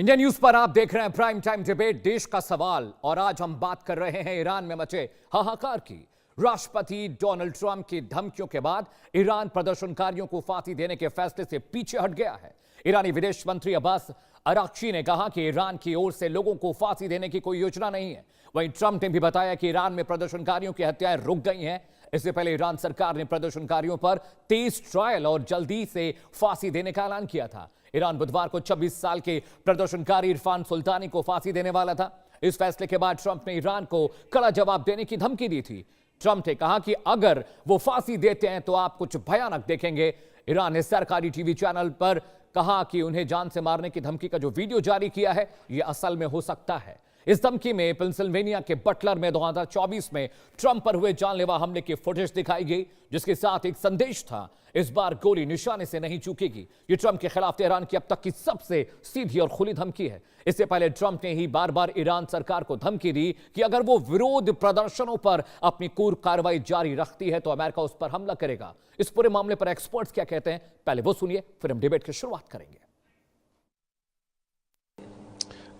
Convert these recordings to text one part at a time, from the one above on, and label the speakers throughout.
Speaker 1: India news पर आप देख रहे हैं प्राइम टाइम डिबेट, देश का सवाल। और आज हम बात कर रहे हैं ईरान में मचे हाहाकार की। राष्ट्रपति डोनाल्ड ट्रंप की धमकियों के बाद ईरान प्रदर्शनकारियों को फांसी देने के फैसले से पीछे हट गया है। ईरानी विदेश मंत्री अब्बास अराक्ची ने कहा कि ईरान की ओर से लोगों को फांसी देने की कोई योजना नहीं है। वहीं ट्रंप ने भी बताया कि ईरान में प्रदर्शनकारियों की हत्याएं रुक गई हैं। इससे पहले ईरान सरकार ने प्रदर्शनकारियों पर 23 ट्रायल और जल्दी से फांसी देने का ऐलान किया था। ईरान बुधवार को 26 साल के प्रदर्शनकारी इरफान सुल्तानी को फांसी देने वाला था। इस फैसले के बाद ट्रंप ने ईरान को कड़ा जवाब देने की धमकी दी थी। ट्रंप ने कहा कि अगर वो फांसी देते हैं तो आप कुछ भयानक देखेंगे। ईरान ने सरकारी टीवी चैनल पर कहा कि उन्हें जान से मारने की धमकी का जो वीडियो जारी किया है यह असल में हो सकता है। इस धमकी में पेंसिल्वेनिया के बटलर में 2024 में ट्रंप पर हुए जानलेवा हमले की फुटेज दिखाई गई, जिसके साथ एक संदेश था, इस बार गोली निशाने से नहीं चूकेगी। ये ट्रंप के खिलाफ तेहरान की अब तक की सबसे सीधी और खुली धमकी है। इससे पहले ट्रंप ने ही बार बार ईरान सरकार को धमकी दी कि अगर वो विरोध प्रदर्शनों पर अपनी क्रूर कार्रवाई जारी रखती है तो अमेरिका उस पर हमला करेगा। इस पूरे मामले पर एक्सपर्ट्स क्या कहते हैं, पहले वो सुनिए, फिर हम डिबेट की शुरुआत करेंगे।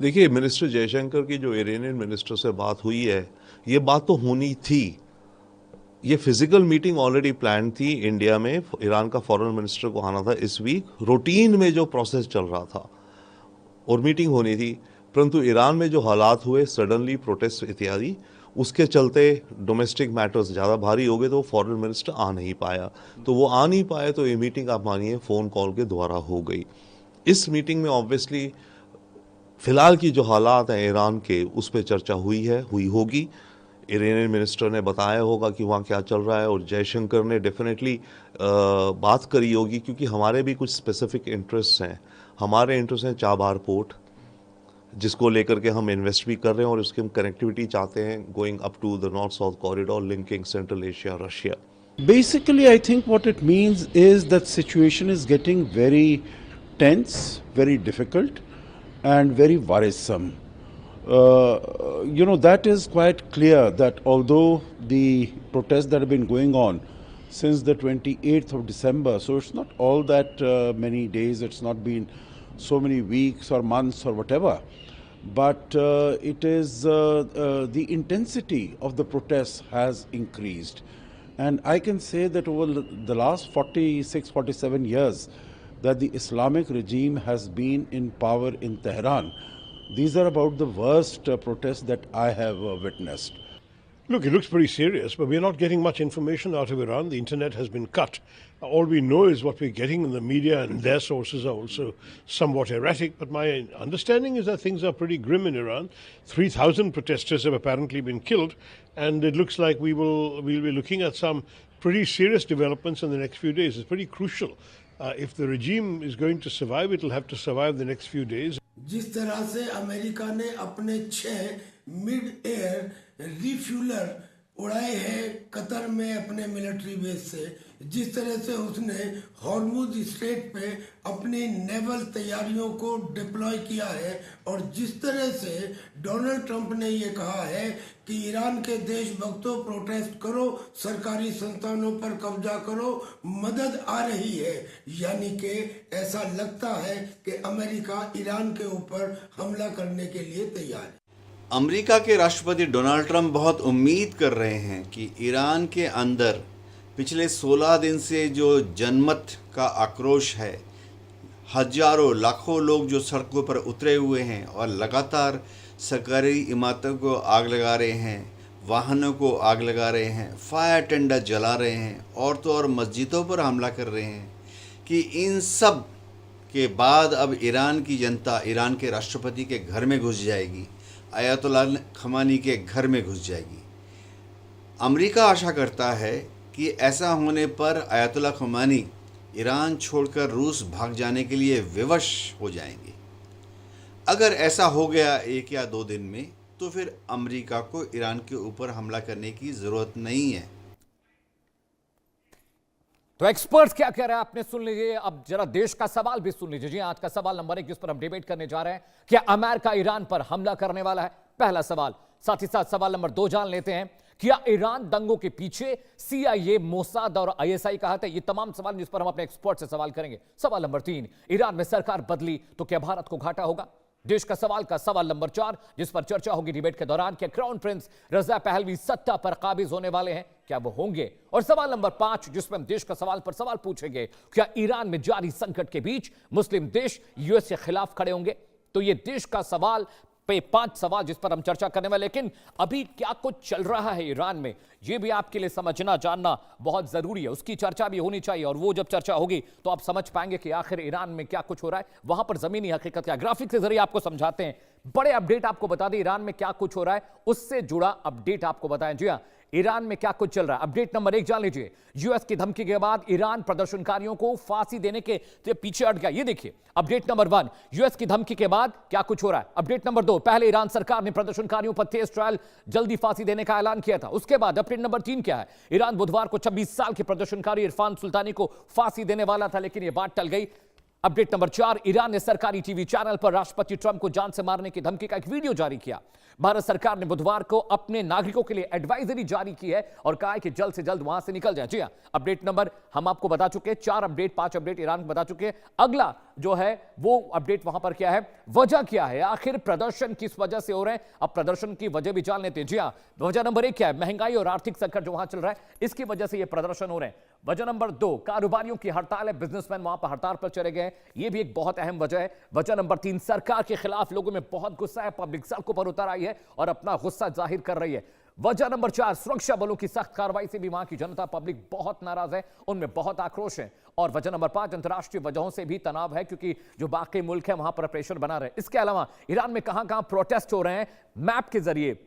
Speaker 2: देखिए, मिनिस्टर जयशंकर की जो इरानियन मिनिस्टर से बात हुई है, ये बात तो होनी थी। ये फिजिकल मीटिंग ऑलरेडी प्लान थी इंडिया में। ईरान का फॉरेन मिनिस्टर को आना था इस वीक। रूटीन में जो प्रोसेस चल रहा था और मीटिंग होनी थी, परंतु ईरान में जो हालात हुए, सडनली प्रोटेस्ट इत्यादि, उसके चलते डोमेस्टिक मैटर्स ज़्यादा भारी हो गए तो फॉरेन मिनिस्टर आ नहीं पाया। तो वो आ नहीं पाए तो ये मीटिंग आप मानिए फ़ोन कॉल के द्वारा हो गई। इस मीटिंग में ऑब्वियसली फिलहाल की जो हालात हैं ईरान के, उस पर चर्चा हुई होगी। ईरानियन मिनिस्टर ने बताया होगा कि वहाँ क्या चल रहा है, और जयशंकर ने डेफिनेटली बात करी होगी, क्योंकि हमारे भी कुछ स्पेसिफिक इंटरेस्ट हैं। हमारे इंटरेस्ट हैं चाबार पोर्ट, जिसको लेकर के हम इन्वेस्ट भी कर रहे हैं, और उसकी हम कनेक्टिविटी चाहते हैं going up to the north south corridor linking central Asia Russia.
Speaker 3: Basically, I think what it means is that situation is getting very tense, very difficult, and very worrisome. That is quite clear that although the protests that have been going on since the 28th of December, so it's not all that many days, it's not been so many weeks or months or whatever, but it is the intensity of the protests has increased. And I can say that over the last 46, 47 years, that the Islamic regime has been in power in Tehran. These are about the worst protests that I have witnessed.
Speaker 4: Look, it looks pretty serious, but we're not getting much information out of Iran. The internet has been cut. All we know is what we're getting in the media, and their sources are also somewhat erratic. But my understanding is that things are pretty grim in Iran. 3,000 protesters have apparently been killed, and it looks like we'll be looking at some pretty serious developments in the next few days. It's pretty crucial. If the regime is going to survive, it will have to survive the next few days.
Speaker 5: जिस तरह से America ने अपने 6 mid air refueller उड़ाए हैं Qatar में अपने military base से, जिस तरह से उसने हॉर्मुज स्ट्रेट पे अपनी नेवल तैयारियों को डिप्लॉय किया है, और जिस तरह से डोनाल्ड ट्रंप ने ये कहा है कि ईरान के देशभक्तों प्रोटेस्ट करो, सरकारी संस्थानों पर कब्जा करो, मदद आ रही है, यानी कि ऐसा लगता है कि अमेरिका ईरान के ऊपर हमला करने के लिए तैयार है।
Speaker 6: अमेरिका के राष्ट्रपति डोनाल्ड ट्रंप बहुत उम्मीद कर रहे हैं कि ईरान के अंदर पिछले 16 दिन से जो जनमत का आक्रोश है, हजारों लाखों लोग जो सड़कों पर उतरे हुए हैं और लगातार सरकारी इमारतों को आग लगा रहे हैं, वाहनों को आग लगा रहे हैं, फायर टेंडर जला रहे हैं, औरतों और मस्जिदों पर हमला कर रहे हैं, कि इन सब के बाद अब ईरान की जनता ईरान के राष्ट्रपति के घर में घुस जाएगी, अयातुल्ला खमानी के घर में घुस जाएगी। अमेरिका आशा करता है कि ऐसा होने पर अयातुल्ला खमानी ईरान छोड़कर रूस भाग जाने के लिए विवश हो जाएंगे। अगर ऐसा हो गया 1 या 2 दिन में, तो फिर अमेरिका को ईरान के ऊपर हमला करने की ज़रूरत नहीं है।
Speaker 1: तो एक्सपर्ट्स क्या कह रहे हैं आपने सुन लीजिए। अब जरा देश का सवाल भी सुन लीजिए। जी, आज का सवाल नंबर 1 जिस पर हम डिबेट करने जा रहे हैं, क्या अमेरिका ईरान पर हमला करने वाला है? पहला सवाल। साथ ही साथ सवाल नंबर 2 जान लेते हैं, क्या ईरान दंगों के पीछे CIA, मोसाद और ISI का हाथ है? ये तमाम सवाल जिस पर हम अपने एक्सपर्ट से सवाल करेंगे। सवाल नंबर 3, ईरान में सरकार बदली तो क्या भारत को घाटा होगा? देश का सवाल नंबर 4, जिस पर चर्चा होगी डिबेट के दौरान, क्या क्राउन प्रिंस रजा पहलवी सत्ता पर काबिज होने वाले हैं, क्या वो होंगे? और सवाल नंबर 5, जिसमें हम देश का सवाल पर सवाल पूछेंगे, क्या ईरान में जारी संकट के बीच मुस्लिम देश यूएस के खिलाफ खड़े होंगे? तो ये देश का सवाल पे 5 सवाल जिस पर हम चर्चा करने वाले। लेकिन अभी क्या कुछ चल रहा है ईरान में, यह भी आपके लिए समझना जानना बहुत जरूरी है। उसकी चर्चा भी होनी चाहिए, और वो जब चर्चा होगी तो आप समझ पाएंगे कि आखिर ईरान में क्या कुछ हो रहा है, वहां पर जमीनी हकीकत क्या। ग्राफिक के जरिए आपको समझाते हैं, बड़े अपडेट आपको बता दें ईरान में क्या कुछ हो रहा है, उससे जुड़ा अपडेट आपको बताएं। जी हां, ईरान में क्या कुछ चल रहा है। अपडेट नंबर 1 जान लीजिए। यूएस की धमकी के बाद ईरान प्रदर्शनकारियों को फांसी देने के पीछे हट गया। ये देखिए अपडेट नंबर 1, यूएस की धमकी के बाद क्या कुछ हो रहा है। अपडेट नंबर 2, पहले ईरान सरकार ने प्रदर्शनकारियों पर तेज ट्रायल जल्दी फांसी देने का ऐलान किया था। उसके बाद अपडेट नंबर 3 क्या है, ईरान बुधवार को 26 साल के प्रदर्शनकारी इरफान सुल्तानी को फांसी देने वाला था, लेकिन यह बात टल गई। अपडेट नंबर 4, ईरान ने सरकारी टीवी चैनल पर राष्ट्रपति ट्रंप को जान से मारने की धमकी का एक वीडियो जारी किया। भारत सरकार ने बुधवार को अपने नागरिकों के लिए एडवाइजरी जारी की है और कहा है कि जल्द से जल्द वहां से निकल जाए। जी हां, अपडेट नंबर हम आपको बता चुके हैं, 4 अपडेट 5 अपडेट ईरान को बता चुके हैं। अगला जो है वो अपडेट वहां पर क्या है, वजह क्या है, आखिर प्रदर्शन किस वजह से हो रहे हैं, अब प्रदर्शन की वजह भी जान लेते हैं। जी हां, वजह नंबर 1 क्या है, महंगाई और आर्थिक संकट जो वहां चल रहा है, इसकी वजह से ये प्रदर्शन हो रहे हैं। वजह नंबर 2, कारोबारियों की हड़ताल है, बिजनेसमैन वहां पर हड़ताल पर चले गए, ये भी एक बहुत अहम वजह है। वजह नंबर 3, सरकार के खिलाफ लोगों में बहुत गुस्सा है, पब्लिक सड़कों पर उतर आई है और अपना गुस्सा जाहिर कर रही है। वजह नंबर 4, सुरक्षा बलों की सख्त कार्रवाई से भी वहां की जनता पब्लिक बहुत नाराज है, उनमें बहुत आक्रोश है। और वजह नंबर 5, अंतर्राष्ट्रीय वजहों से भी तनाव है, क्योंकि जो बाकी मुल्क है वहां पर प्रेशर बना रहे। इसके अलावा ईरान में कहां-कहां प्रोटेस्ट हो रहे हैं, मैप के जरिए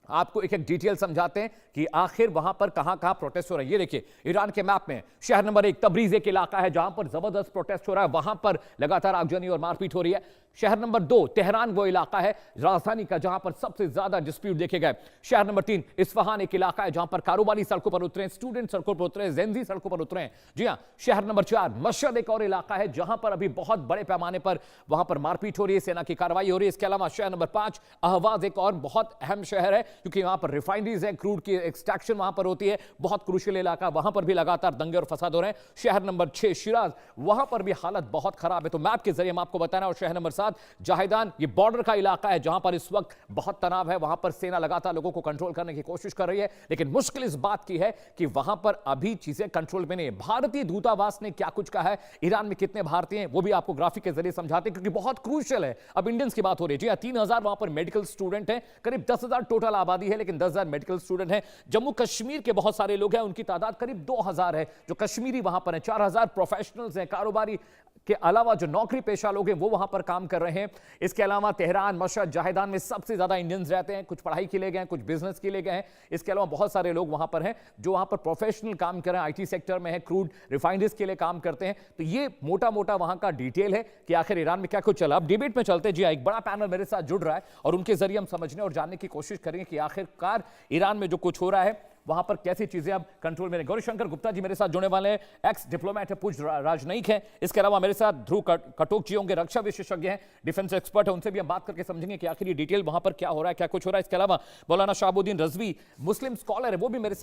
Speaker 1: आपको एक एक डिटेल समझाते हैं कि आखिर वहां पर कहां-कहां प्रोटेस्ट हो रहे हैं। ये देखिए ईरान के मैप में शहर नंबर 1 तबरीज एक इलाका है जहां पर जबरदस्त प्रोटेस्ट हो रहा है, वहां पर लगातार आगजनी और मारपीट हो रही है। शहर नंबर 2 तेहरान वो इलाका है राजधानी का जहां पर सबसे ज्यादा डिस्प्यूट देखे गए। शहर नंबर 3 इस्फहान एक इलाका है जहां पर कारोबारी सड़कों पर उतरे, स्टूडेंट सड़कों पर उतरे, जेनजी सड़कों पर उतरे। जी हां, शहर नंबर 4 मशहद एक और इलाका है जहां पर अभी बहुत बड़े पैमाने पर वहां पर मारपीट हो रही है, सेना की कार्रवाई हो रही है। इसके अलावा शहर नंबर 5 अहवाज एक और बहुत अहम शहर है, क्योंकि वहां पर रिफाइनरीज है, क्रूड की एक्सट्रैक्शन वहां पर होती है, बहुत क्रूशियल इलाका, वहां पर भी लगातार दंगे और फसाद हो रहे हैं। शहर नंबर 6 शिराज, वहां पर भी हालत बहुत खराब है, तो मैप के जरिए हम आपको बताना। और शहर नंबर 7 जाहिदान, ये बॉर्डर का इलाका है जहां पर इस वक्त बहुत तनाव है, वहां पर सेना लगातार लोगों को कंट्रोल करने की कोशिश कर रही है, लेकिन मुश्किल इस बात की है कि वहां पर अभी चीजें कंट्रोल में नहीं है। भारतीय दूतावास ने क्या कुछ कहा है, ईरान में कितने भारतीय हैं, वो भी आपको ग्राफिक के जरिए समझाते हैं, क्योंकि बहुत क्रूशियल है। अब इंडियंस की बात हो रही है। जी हां, 3000 वहां पर मेडिकल स्टूडेंट हैं, करीब 10,000 टोटल आबादी है, लेकिन 10,000 मेडिकल स्टूडेंट हैं। जम्मू कश्मीर के बहुत सारे लोग हैं, उनकी तादाद करीब 2000 है जो कश्मीरी वहां पर है। 4000 प्रोफेशनल्स हैं, कारोबारी के अलावा जो नौकरी पेशा लोग हैं वो वहां पर काम कर रहे हैं। इसके अलावा तेहरान, मशहद, जाहिदान में सबसे ज्यादा इंडियंस रहते हैं, कुछ पढ़ाई के लिए गए हैं, कुछ बिजनेस के लिए गए हैं। इसके अलावा बहुत सारे लोग वहां पर हैं जो वहां पर प्रोफेशनल काम कर रहे हैं, आईटी सेक्टर में है, क्रूड रिफाइनरीज के लिए काम करते हैं। तो ये मोटा मोटा वहां का डिटेल है कि आखिर ईरान में क्या कुछ चला। अब डिबेट में चलते। जी एक बड़ा पैनल मेरे साथ जुड़ रहा है और उनके जरिए हम समझने और जानने की कोशिश करेंगे कि आखिरकार ईरान में जो कुछ हो रहा है वहां पर कैसी चीजें अब कंट्रोल में। गौरीशंकर गुप्ता जी मेरे साथ जुड़ने वाले हैं, एक्स डिप्लोमेट है, पूज्य राजनयिक हैं। इसके अलावा मेरे साथ ध्रुव कटोक जी होंगे, रक्षा विशेषज्ञ हैं, डिफेंस एक्सपर्ट है, उनसे भी हम बात करके समझेंगे कि आखिर ये डिटेल वहां पर क्या हो रहा है, क्या कुछ हो रहा है। इसके अलावा मौलाना शाहबुद्दीन रजवी मुस्लिम स्कॉलर है, वो भी मेरे साथ